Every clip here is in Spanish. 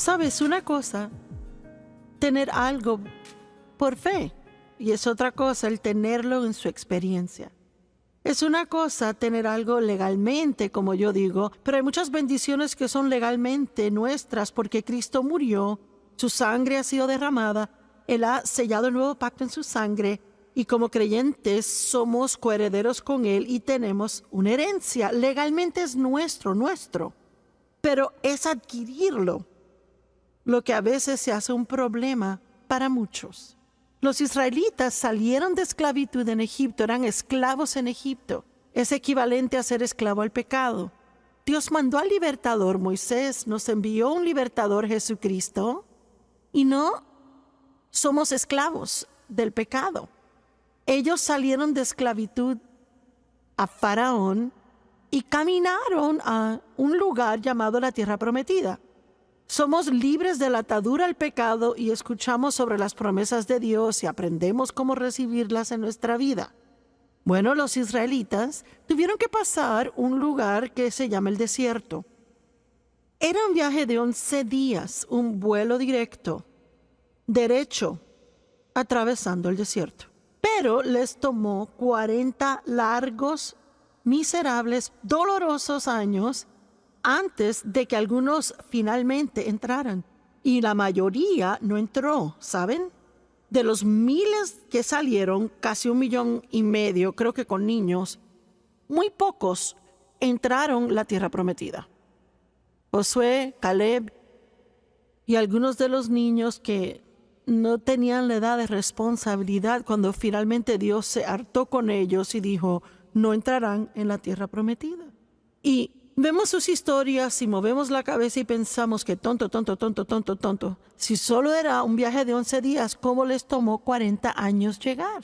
Sabes, una cosa, tener algo por fe, y es otra cosa el tenerlo en su experiencia. Es una cosa tener algo legalmente, como yo digo, pero hay muchas bendiciones que son legalmente nuestras porque Cristo murió, su sangre ha sido derramada, Él ha sellado el nuevo pacto en su sangre y como creyentes somos coherederos con Él y tenemos una herencia. Legalmente es nuestro, pero es adquirirlo lo que a veces se hace un problema para muchos. Los israelitas salieron de esclavitud en Egipto, eran esclavos en Egipto. Es equivalente a ser esclavo al pecado. Dios mandó al libertador, Moisés nos envió un libertador, Jesucristo, y no somos esclavos del pecado. Ellos salieron de esclavitud a Faraón y caminaron a un lugar llamado la Tierra Prometida. Somos libres de la atadura al pecado y escuchamos sobre las promesas de Dios y aprendemos cómo recibirlas en nuestra vida. Bueno, los israelitas tuvieron que pasar un lugar que se llama el desierto. Era un viaje de 11 días, un vuelo directo, derecho, atravesando el desierto. Pero les tomó 40 largos, miserables, dolorosos años antes de que algunos finalmente entraran. Y la mayoría no entró, ¿saben? De los miles que salieron, casi 1,5 millones, creo que con niños, muy pocos entraron la tierra prometida. Josué, Caleb y algunos de los niños que no tenían la edad de responsabilidad cuando finalmente Dios se hartó con ellos y dijo, no entrarán en la tierra prometida. Y vemos sus historias y movemos la cabeza y pensamos que tonto. Si solo era un viaje de 11 días, ¿cómo les tomó 40 años llegar?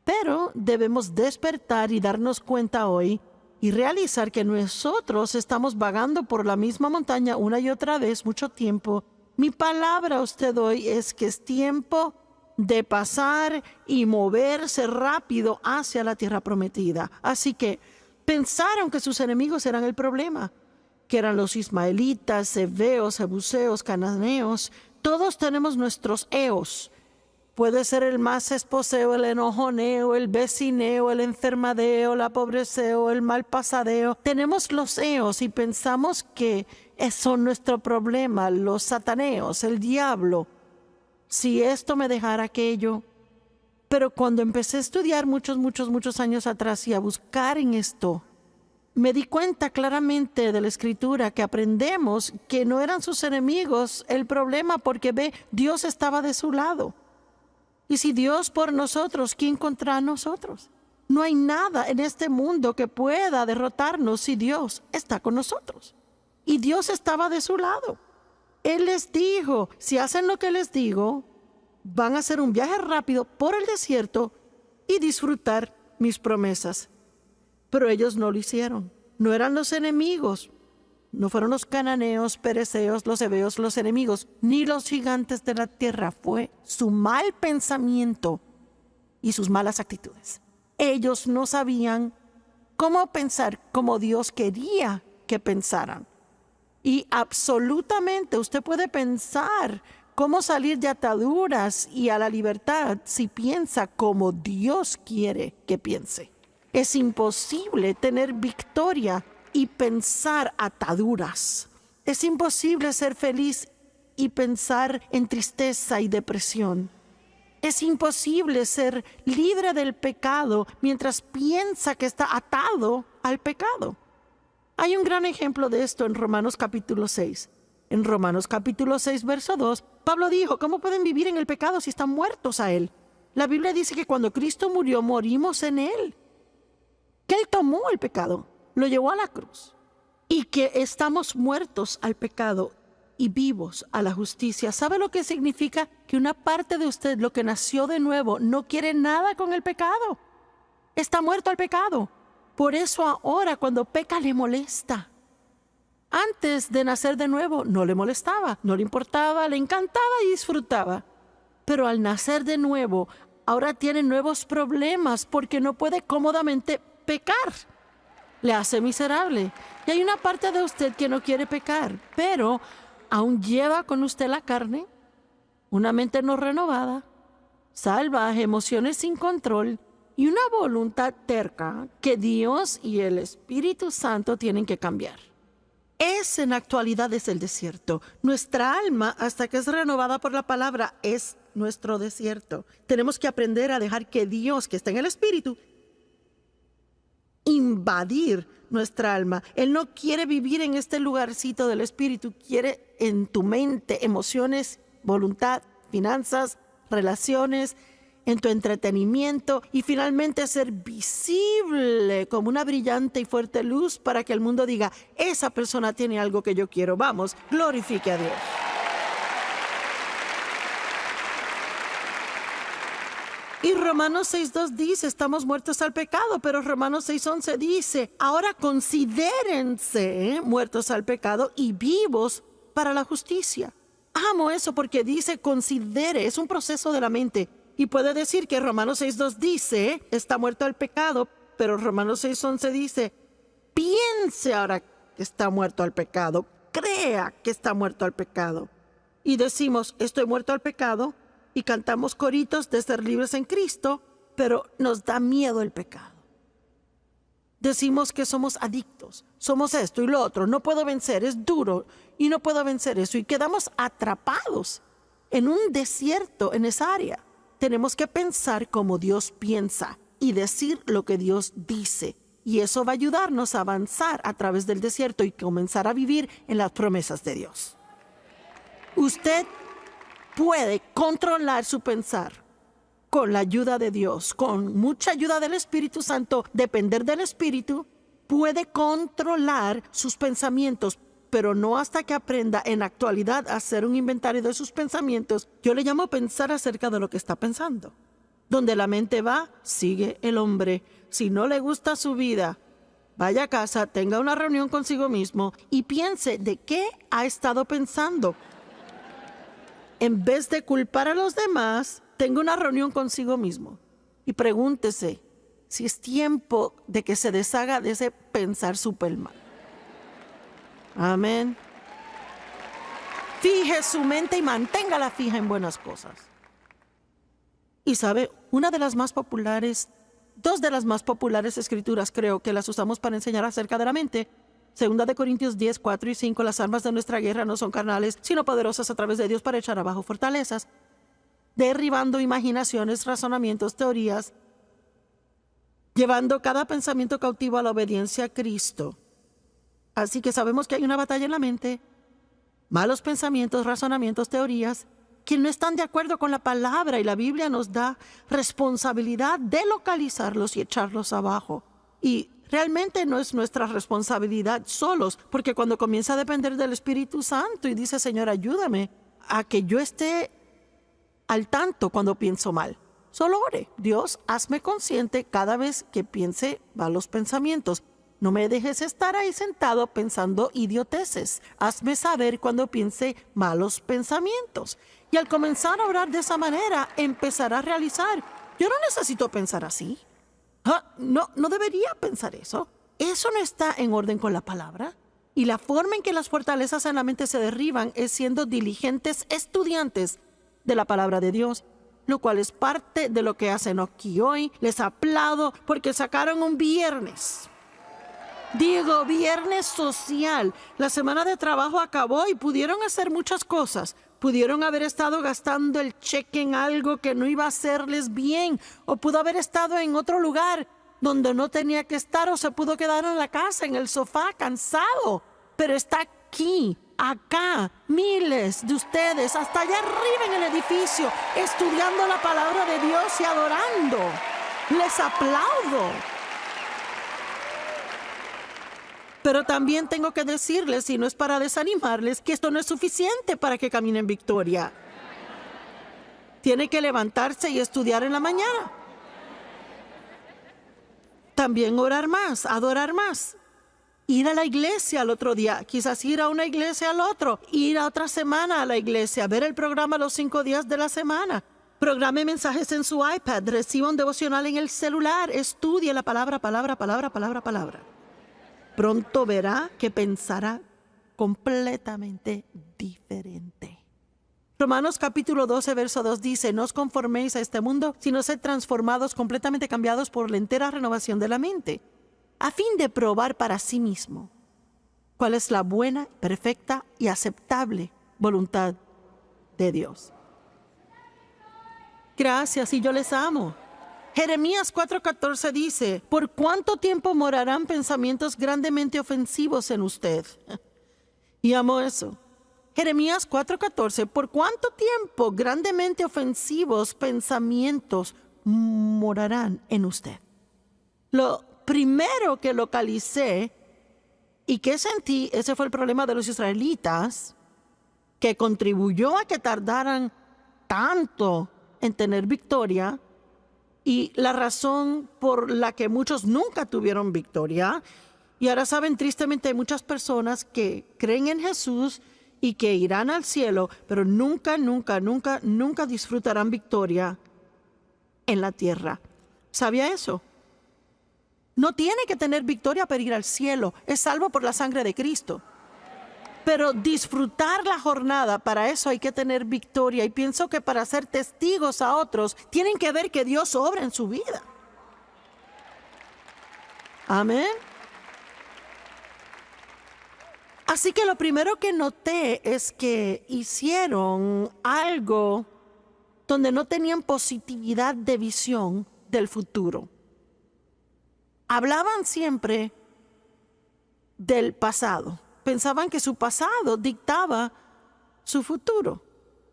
Pero debemos despertar y darnos cuenta hoy y realizar que nosotros estamos vagando por la misma montaña una y otra vez mucho tiempo. Mi palabra a usted hoy es que es tiempo de pasar y moverse rápido hacia la tierra prometida. Así que pensaron que sus enemigos eran el problema, que eran los ismaelitas, heveos, jebuseos, cananeos. Todos tenemos nuestros eos. Puede ser el más esposeo, el enojoneo, el vecineo, el enfermadeo, la pobreceo, el malpasadeo. Tenemos los eos y pensamos que son nuestro problema, los sataneos, el diablo. Si esto me dejara aquello. Pero cuando empecé a estudiar muchos años atrás y a buscar en esto, me di cuenta claramente de la Escritura que aprendemos que no eran sus enemigos el problema porque Dios estaba de su lado. Y si Dios por nosotros, ¿quién contra nosotros? No hay nada en este mundo que pueda derrotarnos si Dios está con nosotros. Y Dios estaba de su lado. Él les dijo, si hacen lo que les digo, van a hacer un viaje rápido por el desierto y disfrutar mis promesas. Pero ellos no lo hicieron. No eran los enemigos. No fueron los cananeos, pereceos, los heveos, los enemigos, ni los gigantes de la tierra. Fue su mal pensamiento y sus malas actitudes. Ellos no sabían cómo pensar como Dios quería que pensaran. Y absolutamente usted puede pensar cómo salir de ataduras y a la libertad si piensa como Dios quiere que piense. Es imposible tener victoria y pensar ataduras. Es imposible ser feliz y pensar en tristeza y depresión. Es imposible ser libre del pecado mientras piensa que está atado al pecado. Hay un gran ejemplo de esto en Romanos capítulo 6. En Romanos capítulo 6, verso 2, Pablo dijo, ¿cómo pueden vivir en el pecado si están muertos a él? La Biblia dice que cuando Cristo murió, morimos en él. Que él tomó el pecado, lo llevó a la cruz. Y que estamos muertos al pecado y vivos a la justicia. ¿Sabe lo que significa? Que una parte de usted, lo que nació de nuevo, no quiere nada con el pecado. Está muerto al pecado. Por eso ahora cuando peca le molesta. Antes de nacer de nuevo no le molestaba, no le importaba, le encantaba y disfrutaba. Pero al nacer de nuevo, ahora tiene nuevos problemas porque no puede cómodamente pecar. Le hace miserable. Y hay una parte de usted que no quiere pecar, pero aún lleva con usted la carne, una mente no renovada, salvaje, emociones sin control y una voluntad terca que Dios y el Espíritu Santo tienen que cambiar. Ese en la actualidad es el desierto. Nuestra alma, hasta que es renovada por la palabra, es nuestro desierto. Tenemos que aprender a dejar que Dios, que está en el Espíritu, invadir nuestra alma. Él no quiere vivir en este lugarcito del Espíritu, quiere en tu mente, emociones, voluntad, finanzas, relaciones, en tu entretenimiento y finalmente ser visible como una brillante y fuerte luz para que el mundo diga, esa persona tiene algo que yo quiero. Vamos, glorifique a Dios. Y Romanos 6:2 dice, estamos muertos al pecado, pero Romanos 6:11 dice, ahora considérense muertos al pecado y vivos para la justicia. Amo eso porque dice considere, es un proceso de la mente. Y puede decir que Romanos 6:2 dice, está muerto al pecado, pero Romanos 6:11 dice, piense ahora que está muerto al pecado, crea que está muerto al pecado. Y decimos, estoy muerto al pecado, y cantamos coritos de ser libres en Cristo, pero nos da miedo el pecado. Decimos que somos adictos, somos esto y lo otro, no puedo vencer, es duro y no puedo vencer eso. Y quedamos atrapados en un desierto en esa área. Tenemos que pensar como Dios piensa y decir lo que Dios dice. Y eso va a ayudarnos a avanzar a través del desierto y comenzar a vivir en las promesas de Dios. Usted puede controlar su pensar con la ayuda de Dios, con mucha ayuda del Espíritu Santo, depender del Espíritu, puede controlar sus pensamientos, pero no hasta que aprenda en la actualidad a hacer un inventario de sus pensamientos. Yo le llamo pensar acerca de lo que está pensando. Donde la mente va, sigue el hombre. Si no le gusta su vida, vaya a casa, tenga una reunión consigo mismo y piense de qué ha estado pensando. En vez de culpar a los demás, tenga una reunión consigo mismo y pregúntese si es tiempo de que se deshaga de ese pensar súper mal. Amén. Fije su mente y manténgala fija en buenas cosas. Y sabe, dos de las más populares escrituras creo que las usamos para enseñar acerca de la mente. 2 Corintios 10, 4 y 5, las armas de nuestra guerra no son carnales, sino poderosas a través de Dios para echar abajo fortalezas, derribando imaginaciones, razonamientos, teorías, llevando cada pensamiento cautivo a la obediencia a Cristo. Así que sabemos que hay una batalla en la mente, malos pensamientos, razonamientos, teorías, que no están de acuerdo con la palabra, y la Biblia nos da responsabilidad de localizarlos y echarlos abajo. Y realmente no es nuestra responsabilidad solos, porque cuando comienza a depender del Espíritu Santo y dice, Señor, ayúdame a que yo esté al tanto cuando pienso mal. Solo ore, Dios, hazme consciente cada vez que piense malos pensamientos. No me dejes estar ahí sentado pensando idioteces. Hazme saber cuando piense malos pensamientos. Y al comenzar a orar de esa manera, empezará a realizar, yo no necesito pensar así. No debería pensar eso. Eso no está en orden con la palabra. Y la forma en que las fortalezas en la mente se derriban es siendo diligentes estudiantes de la palabra de Dios, lo cual es parte de lo que hacen aquí hoy. Les aplaudo porque sacaron un viernes. Digo, viernes social. La semana de trabajo acabó y pudieron hacer muchas cosas. Pudieron haber estado gastando el cheque en algo que no iba a hacerles bien, o pudo haber estado en otro lugar donde no tenía que estar, o se pudo quedar en la casa, en el sofá, cansado. Pero está aquí, acá, miles de ustedes, hasta allá arriba en el edificio, estudiando la palabra de Dios y adorando. Les aplaudo. Pero también tengo que decirles, y no es para desanimarles, que esto no es suficiente para que caminen en victoria. Tiene que levantarse y estudiar en la mañana. También orar más, adorar más. Ir a la iglesia al otro día, quizás ir a una iglesia al otro, ir a otra semana a la iglesia, ver el programa los 5 días de la semana. Programe mensajes en su iPad, reciba un devocional en el celular, estudie la palabra. Pronto verá que pensará completamente diferente. Romanos capítulo 12, verso 2 dice: no os conforméis a este mundo, sino sed transformados, completamente cambiados por la entera renovación de la mente, a fin de probar para sí mismo cuál es la buena, perfecta y aceptable voluntad de Dios. Gracias, y yo les amo. Jeremías 4:14 dice: ¿por cuánto tiempo morarán pensamientos grandemente ofensivos en usted? Y amo eso. Jeremías 4:14: ¿por cuánto tiempo grandemente ofensivos pensamientos morarán en usted? Lo primero que localicé y que sentí, ese fue el problema de los israelitas, que contribuyó a que tardaran tanto en tener victoria, y la razón por la que muchos nunca tuvieron victoria. Y ahora saben, tristemente hay muchas personas que creen en Jesús y que irán al cielo, pero nunca disfrutarán victoria en la tierra. ¿Sabía eso? No tiene que tener victoria para ir al cielo. Es salvo por la sangre de Cristo. Pero disfrutar la jornada, para eso hay que tener victoria. Y pienso que para ser testigos a otros, tienen que ver que Dios obra en su vida. Amén. Así que lo primero que noté es que hicieron algo donde no tenían positividad de visión del futuro. Hablaban siempre del pasado. Pensaban que su pasado dictaba su futuro.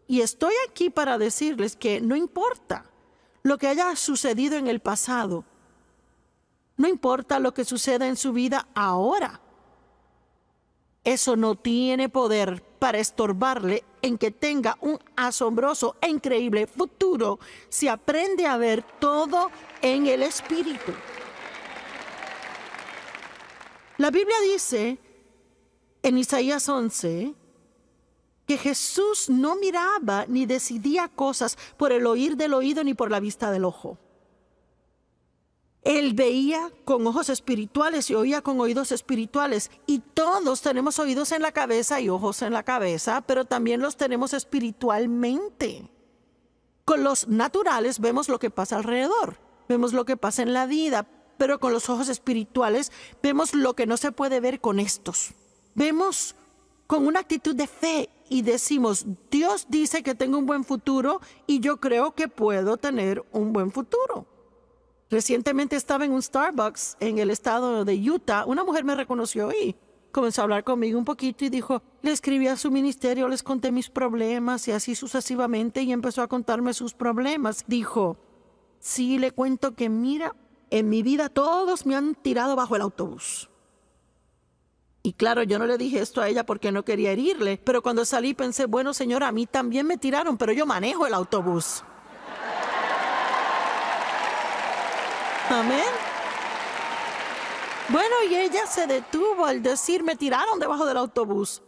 Y estoy aquí para decirles que no importa lo que haya sucedido en el pasado. No importa lo que suceda en su vida ahora. Eso no tiene poder para estorbarle en que tenga un asombroso e increíble futuro si aprende a ver todo en el Espíritu. La Biblia dice en Isaías 11 que Jesús no miraba ni decidía cosas por el oír del oído ni por la vista del ojo. Él veía con ojos espirituales y oía con oídos espirituales. Y todos tenemos oídos en la cabeza y ojos en la cabeza, pero también los tenemos espiritualmente. Con los naturales vemos lo que pasa alrededor, vemos lo que pasa en la vida, pero con los ojos espirituales vemos lo que no se puede ver con estos. Vemos con una actitud de fe y decimos: Dios dice que tengo un buen futuro y yo creo que puedo tener un buen futuro. Recientemente estaba en un Starbucks en el estado de Utah. Una mujer me reconoció y comenzó a hablar conmigo un poquito y dijo: le escribí a su ministerio, les conté mis problemas y así sucesivamente, y empezó a contarme sus problemas. Dijo: sí, le cuento que mira, en mi vida todos me han tirado bajo el autobús. Y claro, yo no le dije esto a ella porque no quería herirle, pero cuando salí pensé: bueno, señora, a mí también me tiraron, pero yo manejo el autobús. Amén. Bueno, y ella se detuvo al decir: me tiraron debajo del autobús.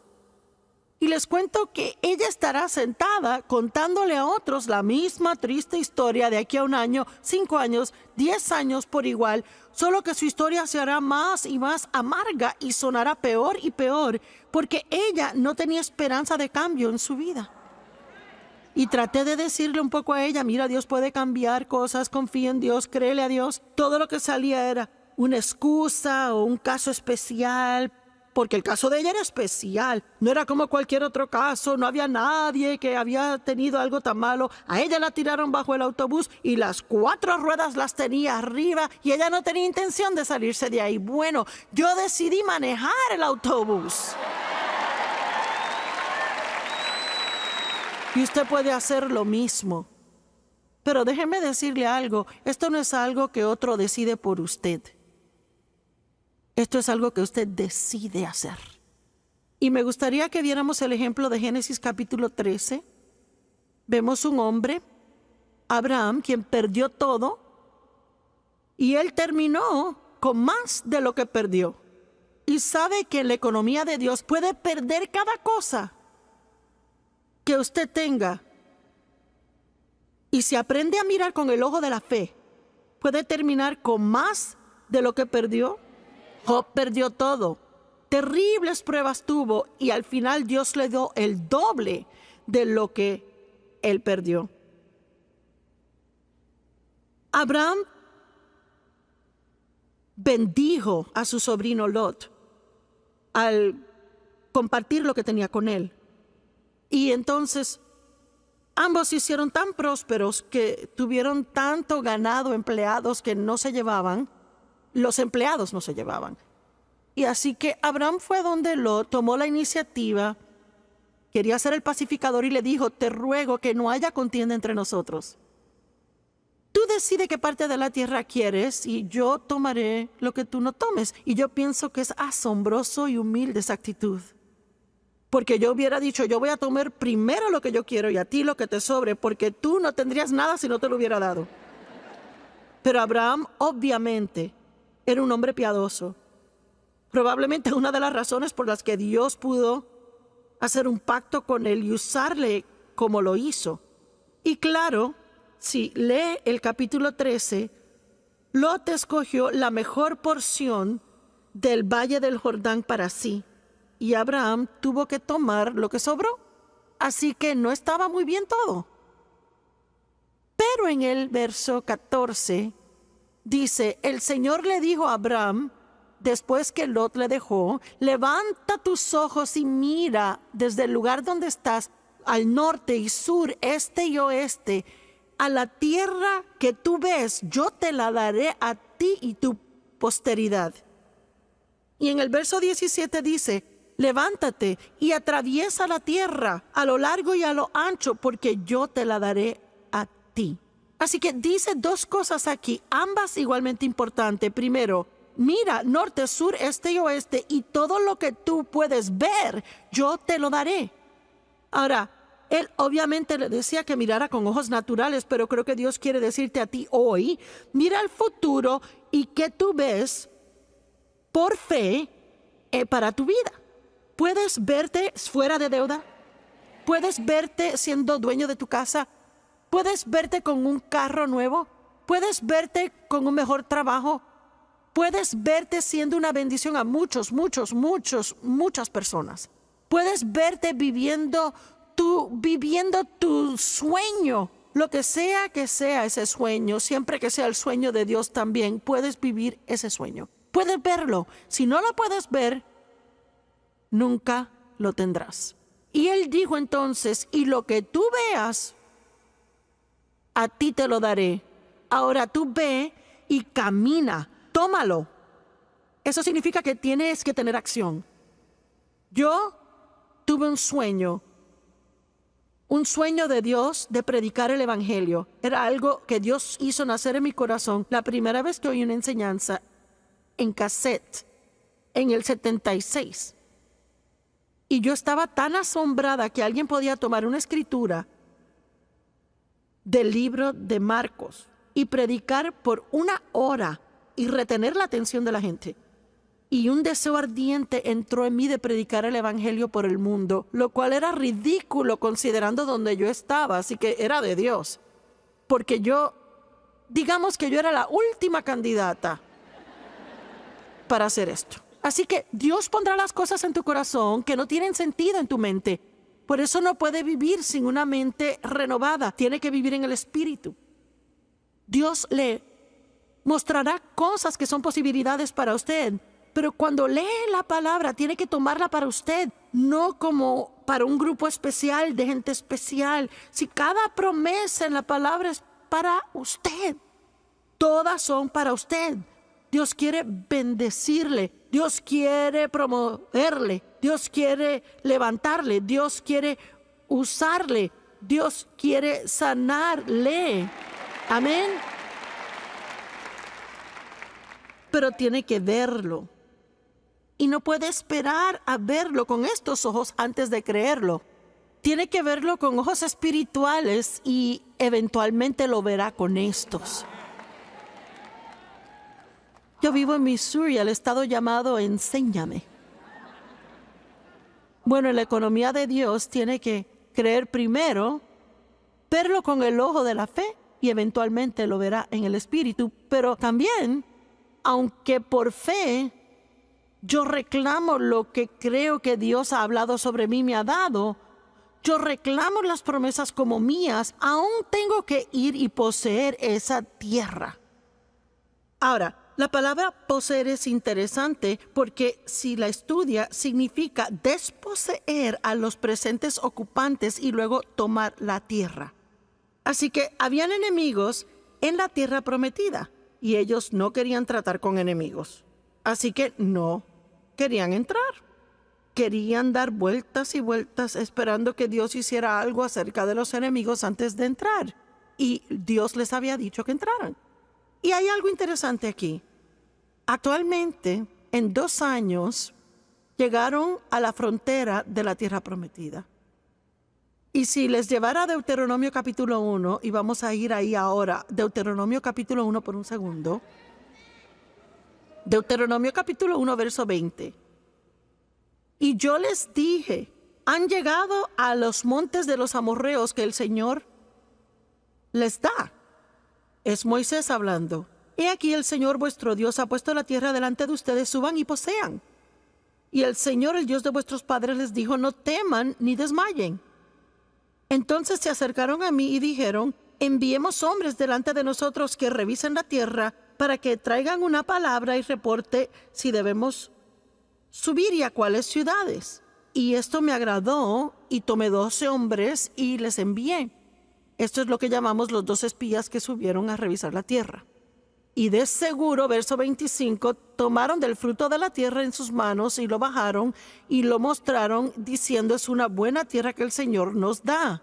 Y les cuento que ella estará sentada contándole a otros la misma triste historia de aquí a 1 año, 5 años, 10 años por igual, solo que su historia se hará más y más amarga y sonará peor y peor, porque ella no tenía esperanza de cambio en su vida. Y traté de decirle un poco a ella: mira, Dios puede cambiar cosas, confía en Dios, créele a Dios. Todo lo que salía era una excusa o un caso especial, porque el caso de ella era especial. No era como cualquier otro caso, no había nadie que había tenido algo tan malo. A ella la tiraron bajo el autobús y las 4 ruedas las tenía arriba y ella no tenía intención de salirse de ahí. Bueno, yo decidí manejar el autobús. Y usted puede hacer lo mismo. Pero déjeme decirle algo: esto no es algo que otro decide por usted. Esto es algo que usted decide hacer. Y me gustaría que viéramos el ejemplo de Génesis capítulo 13. Vemos un hombre, Abraham, quien perdió todo, y él terminó con más de lo que perdió. Y sabe que en la economía de Dios puede perder cada cosa que usted tenga. Y si aprende a mirar con el ojo de la fe, puede terminar con más de lo que perdió. Job perdió todo, terribles pruebas tuvo y al final Dios le dio el doble de lo que él perdió. Abraham bendijo a su sobrino Lot al compartir lo que tenía con él. Y entonces ambos se hicieron tan prósperos que tuvieron tanto ganado, empleados que no se llevaban. Los empleados no se llevaban. Y así que Abraham fue donde Lot, tomó la iniciativa, quería ser el pacificador y le dijo: te ruego que no haya contienda entre nosotros. Tú decides qué parte de la tierra quieres y yo tomaré lo que tú no tomes. Y yo pienso que es asombroso y humilde esa actitud. Porque yo hubiera dicho: yo voy a tomar primero lo que yo quiero y a ti lo que te sobre, porque tú no tendrías nada si no te lo hubiera dado. Pero Abraham obviamente era un hombre piadoso. Probablemente una de las razones por las que Dios pudo hacer un pacto con él y usarle como lo hizo. Y claro, si lee el capítulo 13, Lot escogió la mejor porción del valle del Jordán para sí. Y Abraham tuvo que tomar lo que sobró. Así que no estaba muy bien todo. Pero en el verso 14 dice: el Señor le dijo a Abraham, después que Lot le dejó: levanta tus ojos y mira desde el lugar donde estás, al norte y sur, este y oeste, a la tierra que tú ves, yo te la daré a ti y tu posteridad. Y en el verso 17 dice: levántate y atraviesa la tierra a lo largo y a lo ancho, porque yo te la daré a ti. Así que dice dos cosas aquí, ambas igualmente importantes. Primero, mira norte, sur, este y oeste, y todo lo que tú puedes ver, yo te lo daré. Ahora, él obviamente le decía que mirara con ojos naturales, pero creo que Dios quiere decirte a ti hoy: mira al futuro y que tú ves por fe para tu vida. ¿Puedes verte fuera de deuda? ¿Puedes verte siendo dueño de tu casa? ¿Puedes verte con un carro nuevo? ¿Puedes verte con un mejor trabajo? ¿Puedes verte siendo una bendición a muchas personas? ¿Puedes verte viviendo tu sueño? Lo que sea ese sueño, siempre que sea el sueño de Dios también, puedes vivir ese sueño. Puedes verlo. Si no lo puedes ver, nunca lo tendrás. Y él dijo entonces: y lo que tú veas, a ti te lo daré. Ahora tú ve y camina, tómalo. Eso significa que tienes que tener acción. Yo tuve un sueño de Dios de predicar el evangelio. Era algo que Dios hizo nacer en mi corazón la primera vez que oí una enseñanza en cassette en el 76. Y yo estaba tan asombrada que alguien podía tomar una escritura del libro de Marcos y predicar por 1 hora y retener la atención de la gente. Y un deseo ardiente entró en mí de predicar el evangelio por el mundo, lo cual era ridículo considerando donde yo estaba, así que era de Dios. Porque digamos que yo era la última candidata para hacer esto. Así que Dios pondrá las cosas en tu corazón que no tienen sentido en tu mente. Por eso no puede vivir sin una mente renovada. Tiene que vivir en el Espíritu. Dios le mostrará cosas que son posibilidades para usted. Pero cuando lee la palabra, tiene que tomarla para usted. No como para un grupo especial de gente especial. Si cada promesa en la palabra es para usted, todas son para usted. Dios quiere bendecirle, Dios quiere promoverle, Dios quiere levantarle, Dios quiere usarle, Dios quiere sanarle. Amén. Pero tiene que verlo. Y no puede esperar a verlo con estos ojos antes de creerlo. Tiene que verlo con ojos espirituales y eventualmente lo verá con estos. Yo vivo en Missouri, el estado llamado Enséñame. Bueno, en la economía de Dios tiene que creer primero, verlo con el ojo de la fe y eventualmente lo verá en el espíritu. Pero también, aunque por fe Yo reclamo lo que creo que Dios ha hablado sobre mí, me ha dado. Yo reclamo las promesas como mías. Aún tengo que ir y poseer esa tierra. Ahora, la palabra poseer es interesante porque si la estudia significa desposeer a los presentes ocupantes y luego tomar la tierra. Así que habían enemigos en la tierra prometida y ellos no querían tratar con enemigos. Así que no querían entrar. Querían dar vueltas y vueltas esperando que Dios hiciera algo acerca de los enemigos antes de entrar. Y Dios les había dicho que entraran. Y hay algo interesante aquí. Actualmente, en 2 años, llegaron a la frontera de la tierra prometida. Y si les llevara a Deuteronomio capítulo 1, y vamos a ir ahí ahora, Deuteronomio capítulo 1 por un segundo. Deuteronomio capítulo 1, verso 20. Y yo les dije, han llegado a los montes de los amorreos que el Señor les da. Es Moisés hablando. He aquí el Señor vuestro Dios ha puesto la tierra delante de ustedes, suban y posean. Y el Señor, el Dios de vuestros padres, les dijo, no teman ni desmayen. Entonces se acercaron a mí y dijeron, enviemos hombres delante de nosotros que revisen la tierra para que traigan una palabra y reporte si debemos subir y a cuáles ciudades. Y esto me agradó y tomé 12 hombres y les envié. Esto es lo que llamamos los 2 espías que subieron a revisar la tierra. Y de seguro, verso 25, tomaron del fruto de la tierra en sus manos y lo bajaron y lo mostraron diciendo es una buena tierra que el Señor nos da.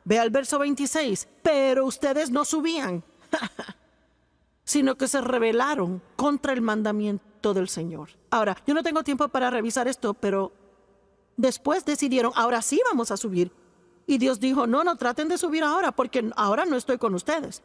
Ve al verso 26, pero ustedes no subían, sino que se rebelaron contra el mandamiento del Señor. Ahora, yo no tengo tiempo para revisar esto, pero después decidieron, ahora sí vamos a subir. Y Dios dijo, no traten de subir ahora, porque ahora no estoy con ustedes.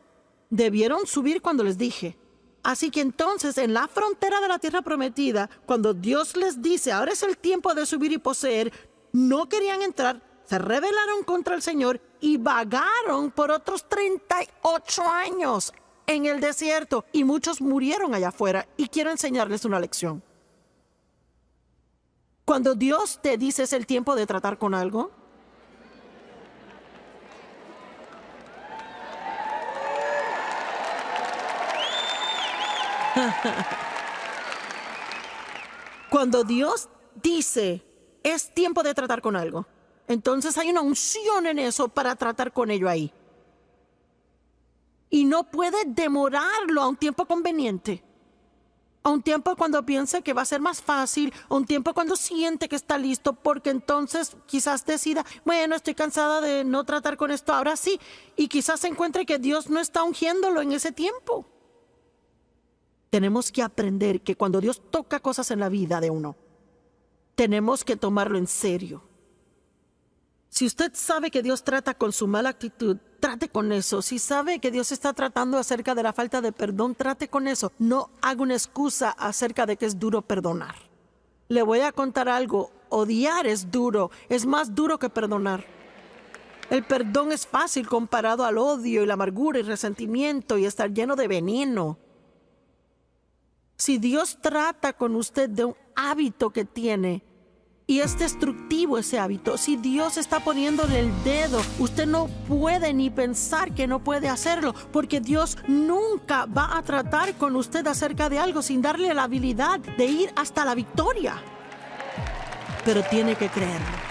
Debieron subir cuando les dije. Así que entonces, en la frontera de la tierra prometida, cuando Dios les dice, ahora es el tiempo de subir y poseer, no querían entrar, se rebelaron contra el Señor y vagaron por otros 38 años en el desierto. Y muchos murieron allá afuera. Y quiero enseñarles una lección. Cuando Dios te dice es el tiempo de tratar con algo, cuando Dios dice, es tiempo de tratar con algo, entonces hay una unción en eso para tratar con ello ahí. Y no puede demorarlo a un tiempo conveniente. A un tiempo cuando piense que va a ser más fácil, a un tiempo cuando siente que está listo, porque entonces quizás decida, bueno, estoy cansada de no tratar con esto, ahora sí. Y quizás encuentre que Dios no está ungiéndolo en ese tiempo. Tenemos que aprender que cuando Dios toca cosas en la vida de uno, tenemos que tomarlo en serio. Si usted sabe que Dios trata con su mala actitud, trate con eso. Si sabe que Dios está tratando acerca de la falta de perdón, trate con eso. No haga una excusa acerca de que es duro perdonar. Le voy a contar algo. Odiar es duro. Es más duro que perdonar. El perdón es fácil comparado al odio y la amargura y resentimiento y estar lleno de veneno. Si Dios trata con usted de un hábito que tiene y es destructivo ese hábito, si Dios está poniéndole el dedo, usted no puede ni pensar que no puede hacerlo, porque Dios nunca va a tratar con usted acerca de algo sin darle la habilidad de ir hasta la victoria. Pero tiene que creerlo.